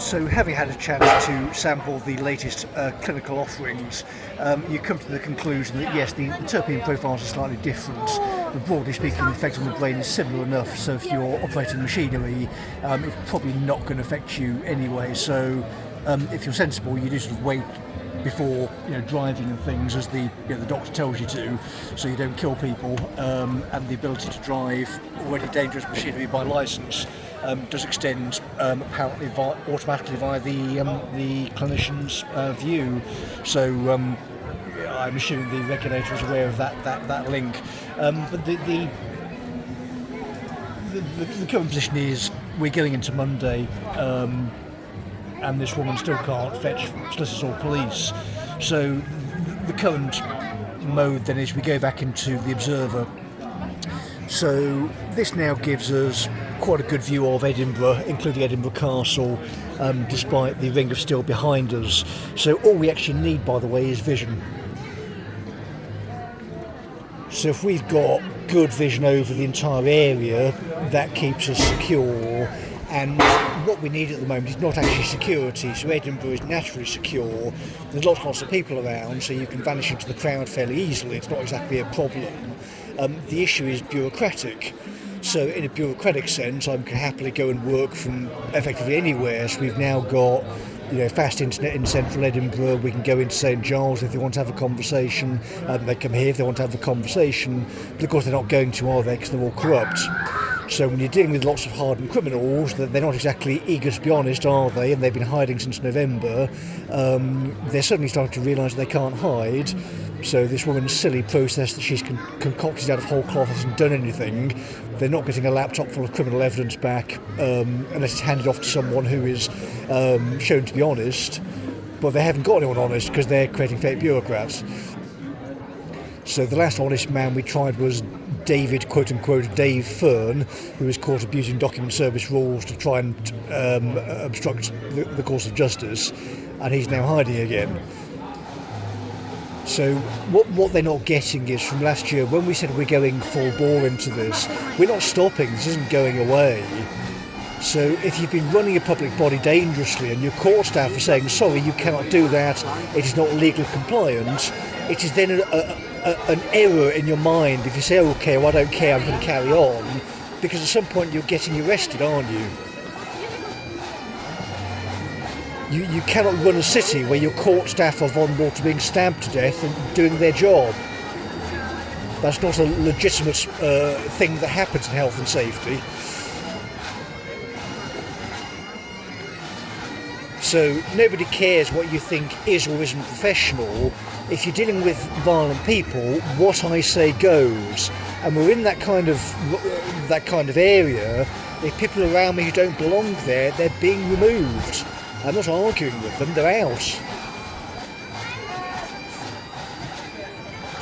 So having had a chance to sample the latest clinical offerings, you come to the conclusion that yes, the terpene profiles are slightly different, but broadly speaking the effect on the brain is similar enough, so if you're operating machinery, it's probably not going to affect you anyway. So if you're sensible, you do sort of wait before driving and things, as the doctor tells you to, so you don't kill people, and the ability to drive already dangerous machinery by licence does extend apparently automatically via the clinician's view. So I'm assuming the regulator is aware of that link. But the current position is we're going into Monday. And this woman still can't fetch solicitors or police. So the current mode then is we go back into the Observer. So this now gives us quite a good view of Edinburgh, including Edinburgh Castle, despite the ring of steel behind us. So all we actually need, by the way, is vision. So if we've got good vision over the entire area, that keeps us secure. And what we need at the moment is not actually security, so Edinburgh is naturally secure. There's lots of people around, so you can vanish into the crowd fairly easily. It's not exactly a problem. The issue is bureaucratic. So in a bureaucratic sense, I can happily go and work from effectively anywhere. So we've now got fast internet in central Edinburgh. We can go into St Giles if they want to have a conversation. They come here if they want to have a conversation. But of course they're not going to, are they, because they're all corrupt. So when you're dealing with lots of hardened criminals, they're not exactly eager to be honest, are they? And they've been hiding since November. They're suddenly starting to realise they can't hide. So this woman's silly process that she's concocted out of whole cloth hasn't done anything. They're not getting a laptop full of criminal evidence back unless it's handed off to someone who is shown to be honest. But they haven't got anyone honest because they're creating fake bureaucrats. So the last honest man we tried was David, quote-unquote, Dave Fern, who was caught abusing document service rules to try and obstruct the course of justice, and he's now hiding again. So what they're not getting is from last year, when we said we're going full bore into this, we're not stopping, this isn't going away. So if you've been running a public body dangerously and your court staff are saying, sorry, you cannot do that, it is not legally compliant, it is then an error in your mind if you say, okay, well, I don't care, I'm going to carry on, because at some point you're getting arrested, aren't you? You cannot run a city where your court staff are vulnerable to being stabbed to death and doing their job. That's not a legitimate thing that happens in health and safety. So nobody cares what you think is or isn't professional. If you're dealing with violent people, what I say goes. And we're in that kind of area. If people around me who don't belong there, they're being removed. I'm not arguing with them, they're out.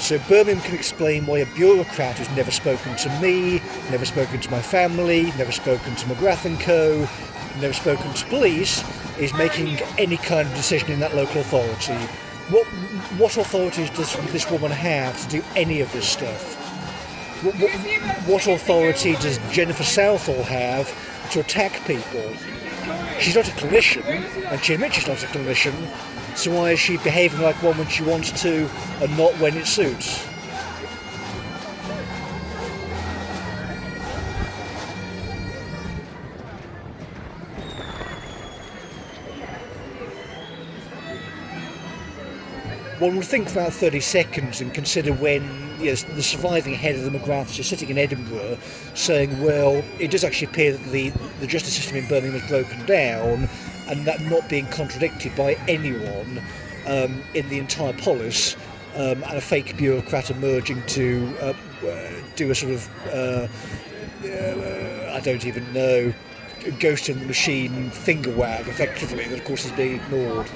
So Birmingham can explain why a bureaucrat who's never spoken to me, never spoken to my family, never spoken to McGrath & Co., never spoken to police, is making any kind of decision in that local authority. What authorities does this woman have to do any of this stuff? What authority does Jennifer Southall have to attack people? She's not a clinician, and she admits she's not a clinician, so why is she behaving like one when she wants to and not when it suits? One would think for about 30 seconds and consider when the surviving head of the McGraths is sitting in Edinburgh saying, well, it does actually appear that the justice system in Birmingham has broken down, and that not being contradicted by anyone in the entire polis, and a fake bureaucrat emerging to do a sort of, I don't even know, ghost in the machine finger wag, effectively, that of course is being ignored.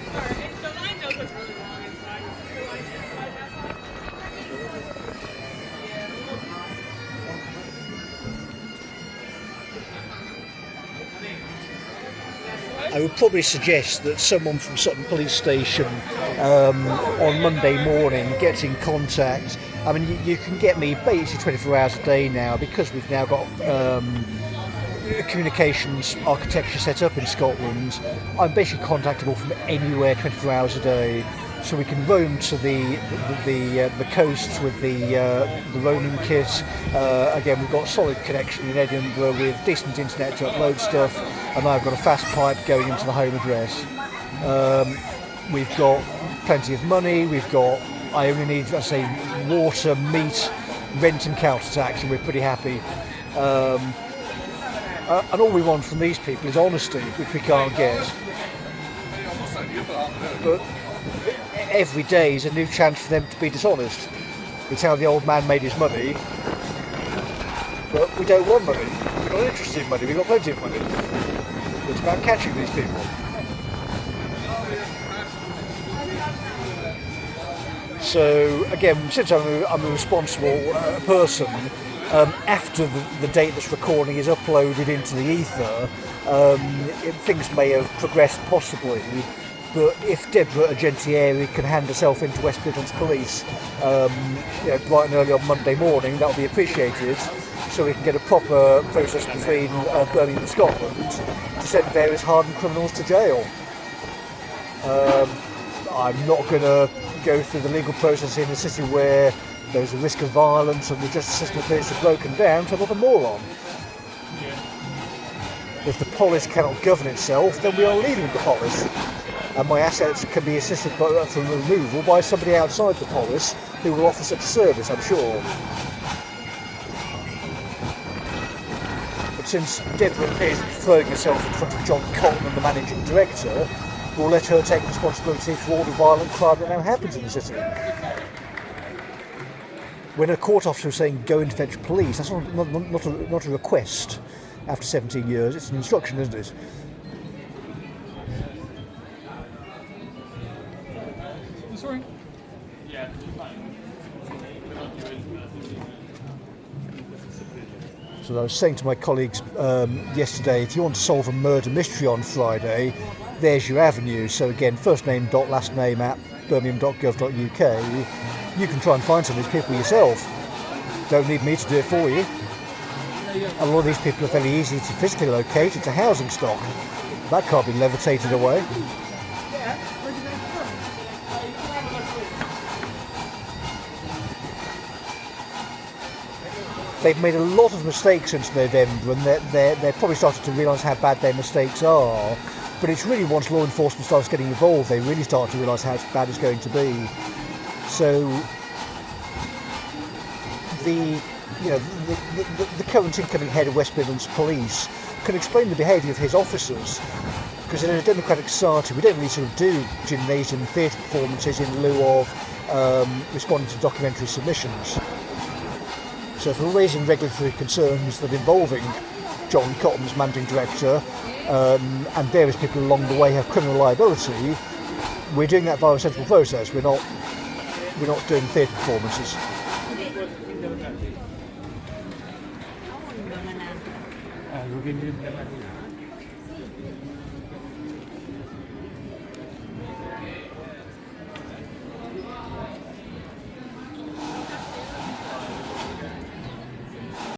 I would probably suggest that someone from Sutton Police Station on Monday morning gets in contact. I mean, you can get me basically 24 hours a day now, because we've now got communications architecture set up in Scotland, I'm basically contactable from anywhere 24 hours a day. So we can roam to the coast with the roaming kit. Again, we've got a solid connection in Edinburgh with decent internet to upload stuff, and I've got a fast pipe going into the home address. We've got plenty of money. I only need, I say, water, meat, rent, and council tax, and we're pretty happy. And all we want from these people is honesty, which we can't get. But every day is a new chance for them to be dishonest. It's how the old man made his money. But we don't want money. We're not interested in money. We've got plenty of money. It's about catching these people. So again, since I'm a responsible person, after the date this recording is uploaded into the ether, things may have progressed possibly. But if Deborah Agentieri can hand herself into West Midlands Police bright and early on Monday morning, that will be appreciated, so we can get a proper process between Birmingham and Scotland to send various hardened criminals to jail. I'm not going to go through the legal process in a city where there's a risk of violence and the justice system appears to have broken down, so I'm not a moron. If the polis cannot govern itself, then we are leaving the polis. And my assets can be assisted from removal by somebody outside the polis who will offer such a service, I'm sure. But since Deborah appears to be throwing herself in front of John Cotton and the managing director, we'll let her take responsibility for all the violent crime that now happens in the city. When a court officer is saying go and fetch police, that's not a request after 17 years, it's an instruction, isn't it? Sorry? So I was saying to my colleagues yesterday, if you want to solve a murder mystery on Friday, there's your avenue. So again, first name dot last name at birmingham.gov.uk. You can try and find some of these people yourself. Don't need me to do it for you. A lot of these people are fairly easy to physically locate. It's a housing stock. That can't be levitated away. They've made a lot of mistakes since November, and they're probably starting to realise how bad their mistakes are. But it's really once law enforcement starts getting involved, they really start to realise how bad it's going to be. So the current incoming head of West Midlands Police can explain the behaviour of his officers, because in a democratic society we don't really sort of do gymnasium theatre performances in lieu of responding to documentary submissions. So if we're raising regulatory concerns that involving John Cotton's managing director and various people along the way have criminal liability, we're doing that via a sensible process. We're not doing theatre performances.